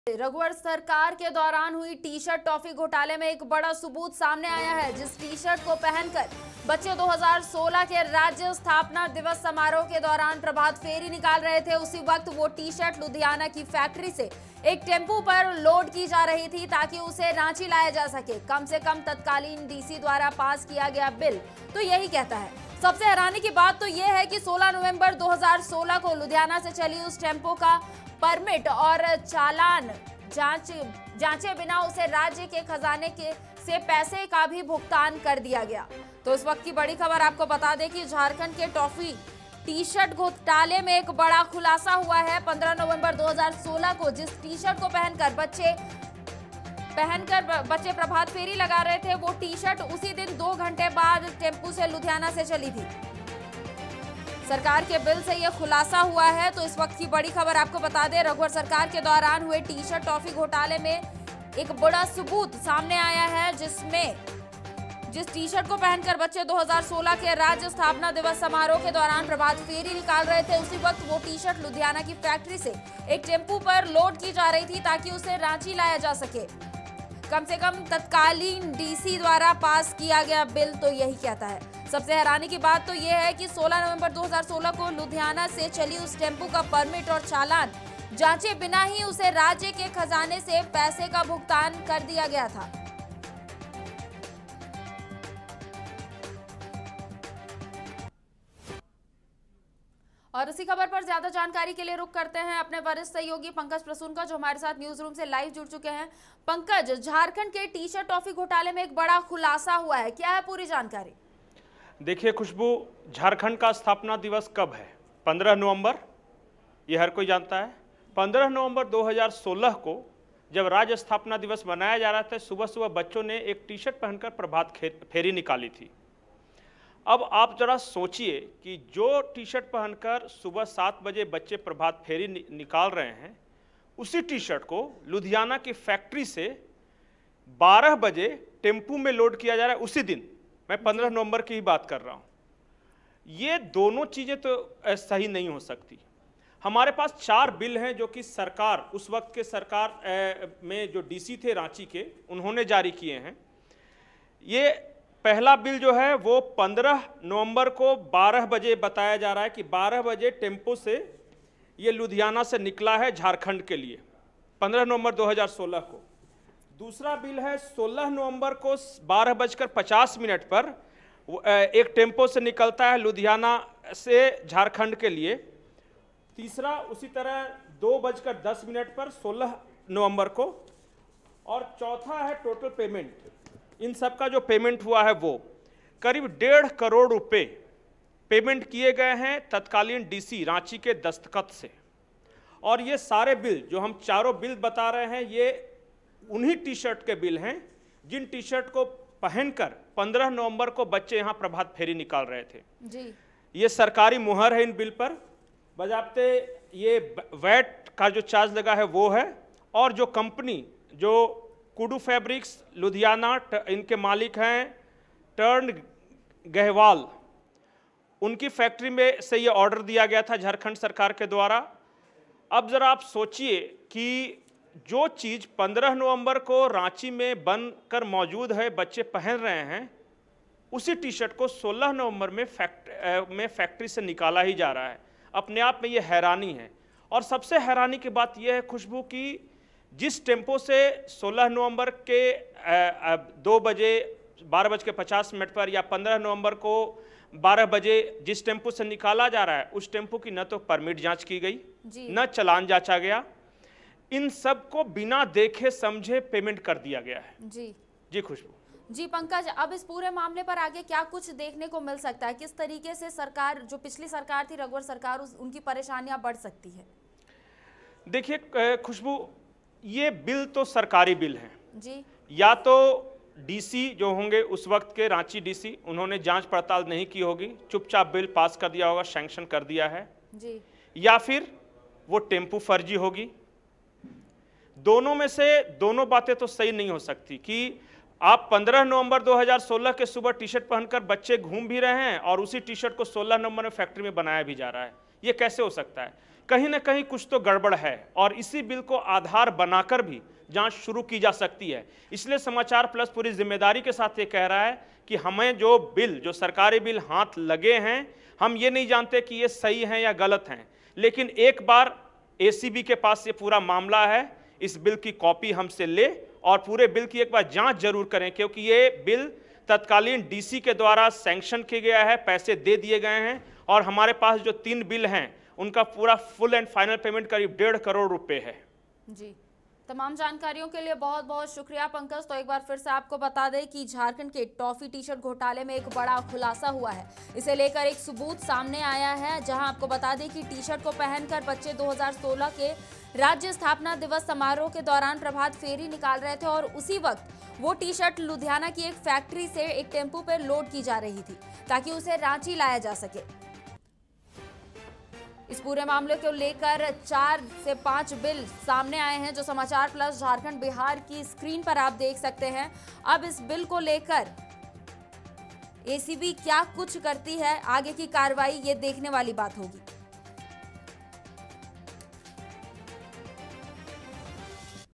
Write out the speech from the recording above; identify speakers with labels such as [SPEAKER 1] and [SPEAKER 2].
[SPEAKER 1] रघुवर सरकार के दौरान हुई टी शर्ट टॉफी घोटाले में एक बड़ा सबूत सामने आया है। जिस टी शर्ट को पहनकर बच्चे 2016 के राज्य स्थापना दिवस समारोह के दौरान प्रभात फेरी निकाल रहे थे, उसी वक्त वो टी शर्ट लुधियाना की फैक्ट्री से एक टेम्पू पर लोड की जा रही थी ताकि उसे रांची लाया जा सके। कम से कम तत्कालीन डीसी द्वारा पास किया गया बिल तो यही कहता है। सबसे हैरानी की बात तो यह है कि 16 नवंबर 2016 को लुधियाना से चली उस टेम्पो का परमिट और चालान जांचे बिना उसे राज्य के खजाने से पैसे का भी भुगतान कर दिया गया। तो इस वक्त की बड़ी खबर आपको बता दें कि झारखंड के टॉफी टी शर्ट घोटाले में एक बड़ा खुलासा हुआ है। 15 नवंबर 2016 को जिस टी शर्ट को पहनकर बच्चे प्रभात फेरी लगा रहे थे, वो टी शर्ट उसी दिन 2 घंटे बाद टेम्पू से लुधियाना से चली थी। सरकार के बिल से यह खुलासा हुआ है। तो इस वक्त की बड़ी खबर आपको बता दें, रघुवर सरकार के दौरान हुए टी शर्ट टॉफी घोटाले में एक बड़ा सबूत सामने आया है, जिस टी शर्ट को पहनकर बच्चे 2016 के राज्य स्थापना दिवस समारोह के दौरान प्रभात फेरी निकाल रहे थे, उसी वक्त वो टी शर्ट लुधियाना की फैक्ट्री से एक टेम्पू पर लोड की जा रही थी ताकि उसे रांची लाया जा सके। कम से कम तत्कालीन डीसी द्वारा पास किया गया बिल तो यही कहता है। सबसे हैरानी की बात तो यह है कि 16 नवंबर 2016 को लुधियाना से चली उस टेम्पू का परमिट और चालान जांचे बिना ही उसे राज्य के खजाने से पैसे का भुगतान कर दिया गया था। और इसी खबर पर ज्यादा जानकारी के लिए रुक करते हैं अपने वरिष्ठ सहयोगी पंकज प्रसून का, जो हमारे साथ न्यूज रूम से लाइव जुड़ चुके हैं। पंकज, झारखंड के टी शर्ट टॉफी घोटाले में एक बड़ा खुलासा हुआ है, क्या है पूरी जानकारी?
[SPEAKER 2] देखिए खुशबू, झारखंड का स्थापना दिवस कब है? 15 नवंबर, ये हर कोई जानता है। 15 नवंबर 2016 को जब राज्य स्थापना दिवस मनाया जा रहा था, सुबह सुबह बच्चों ने एक टी शर्ट पहनकर प्रभात फेरी निकाली थी। अब आप जरा सोचिए कि जो टी शर्ट पहनकर सुबह 7 बजे बच्चे प्रभात फेरी निकाल रहे हैं, उसी टी शर्ट को लुधियाना की फैक्ट्री से 12 बजे टेम्पू में लोड किया जा रहा है उसी दिन। मैं 15 नवंबर की ही बात कर रहा हूं। ये दोनों चीजें तो सही नहीं हो सकती। हमारे पास 4 बिल हैं जो कि सरकार, उस वक्त के सरकार में जो डीसी थे रांची के, उन्होंने जारी किए हैं। ये पहला बिल जो है वो 15 नवंबर को 12 बजे बताया जा रहा है कि 12 बजे टेम्पो से ये लुधियाना से निकला है झारखंड के लिए, 15 नवंबर 2016 को। दूसरा बिल है 16 नवंबर को 12:50 पर एक टेम्पो से निकलता है लुधियाना से झारखंड के लिए। तीसरा उसी तरह 2:10 पर 16 नवंबर को। और चौथा है टोटल पेमेंट। इन सब का जो पेमेंट हुआ है वो करीब 1.5 करोड़ रुपए पेमेंट किए गए हैं तत्कालीन डीसी रांची के दस्तखत से। और ये सारे बिल जो हम चारों बिल बता रहे हैं, ये उन्हीं टी शर्ट के बिल हैं जिन टी शर्ट को पहनकर 15 नवंबर को बच्चे यहाँ प्रभात फेरी निकाल रहे थे
[SPEAKER 1] जी।
[SPEAKER 2] ये सरकारी मुहर है इन बिल पर। बजाते ये वैट का जो चार्ज लगा है वो है। और जो कंपनी, जो कुडू फैब्रिक्स लुधियाना, इनके मालिक हैं टर्न गहवाल, उनकी फैक्ट्री में से ये ऑर्डर दिया गया था झारखंड सरकार के द्वारा। अब जरा आप सोचिए कि जो चीज़ 15 नवंबर को रांची में बनकर मौजूद है, बच्चे पहन रहे हैं, उसी टी शर्ट को 16 नवंबर में फैक्ट्री से निकाला ही जा रहा है। अपने आप में ये हैरानी है। और सबसे हैरानी की बात यह है खुशबू की जिस टेम्पो से 16 नवंबर के 12:50 पर या 15 नवंबर को 12 बजे जिस टेम्पो से निकाला जा रहा है, उस टेम्पो की न तो परमिट जांच की गई, न चालान जांचा गया। इन सब को बिना देखे समझे पेमेंट कर दिया गया है। जी खुशबू।
[SPEAKER 1] जी पंकज, अब इस पूरे मामले पर आगे क्या कुछ देखने को मिल सकता है? किस तरीके से सरकार, जो पिछली सरकार थी रघुवर सरकार, उनकी परेशानियां बढ़ सकती है?
[SPEAKER 2] देखिए खुशबू, ये बिल तो सरकारी बिल हैं
[SPEAKER 1] जी। या
[SPEAKER 2] तो डीसी जो होंगे उस वक्त के रांची डीसी, उन्होंने जांच पड़ताल नहीं की होगी, चुपचाप बिल पास कर दिया होगा, सैंक्शन कर दिया है
[SPEAKER 1] जी।
[SPEAKER 2] या फिर वो टेम्पू फर्जी होगी। दोनों में से दोनों बातें तो सही नहीं हो सकती कि आप 15 नवंबर 2016 के सुबह टी शर्ट पहनकर बच्चे घूम भी रहे हैं और उसी टी शर्ट को 16 नवंबर में फैक्ट्री में बनाया भी जा रहा है। ये कैसे हो सकता है? कहीं ना कहीं कुछ तो गड़बड़ है और इसी बिल को आधार बनाकर भी जांच शुरू की जा सकती है। इसलिए समाचार प्लस पूरी जिम्मेदारी के साथ ये कह रहा है कि हमें जो बिल, जो सरकारी बिल हाथ लगे हैं, हम ये नहीं जानते कि ये सही हैं या गलत हैं, लेकिन एक बार एसीबी के पास ये पूरा मामला है, इस बिल की कॉपी हमसे ले और पूरे बिल की एक बार जांच जरूर करें, क्योंकि ये बिल तत्कालीन डीसी के द्वारा सैंक्शन किया गया है, पैसे दे दिए गए हैं और हमारे पास जो 3 बिल हैं उनका पूरा फुल एंड फाइनल पेमेंट करीब 1.5 करोड़ रुपए है।
[SPEAKER 1] जी, तमाम जानकारियों के लिए बहुत बहुत शुक्रिया पंकज। तो एक बार फिर से आपको बता दें कि झारखंड के टॉफी टी शर्ट घोटाले में एक बड़ा खुलासा हुआ है। इसे लेकर एक सबूत सामने आया है, जहां आपको बता दें कि टी शर्ट को पहनकर बच्चे 2016 के राज्य स्थापना दिवस समारोह के दौरान प्रभात फेरी निकाल रहे थे और उसी वक्त वो टी शर्ट लुधियाना की एक फैक्ट्री से एक टेम्पो पर लोड की जा रही थी ताकि उसे रांची लाया जा सके। इस पूरे मामले को लेकर 4 से 5 बिल सामने आए हैं, जो समाचार प्लस झारखंड बिहार की स्क्रीन पर आप देख सकते हैं। अब इस बिल को लेकर एसीबी क्या कुछ करती है, आगे की कार्रवाई ये देखने वाली बात होगी।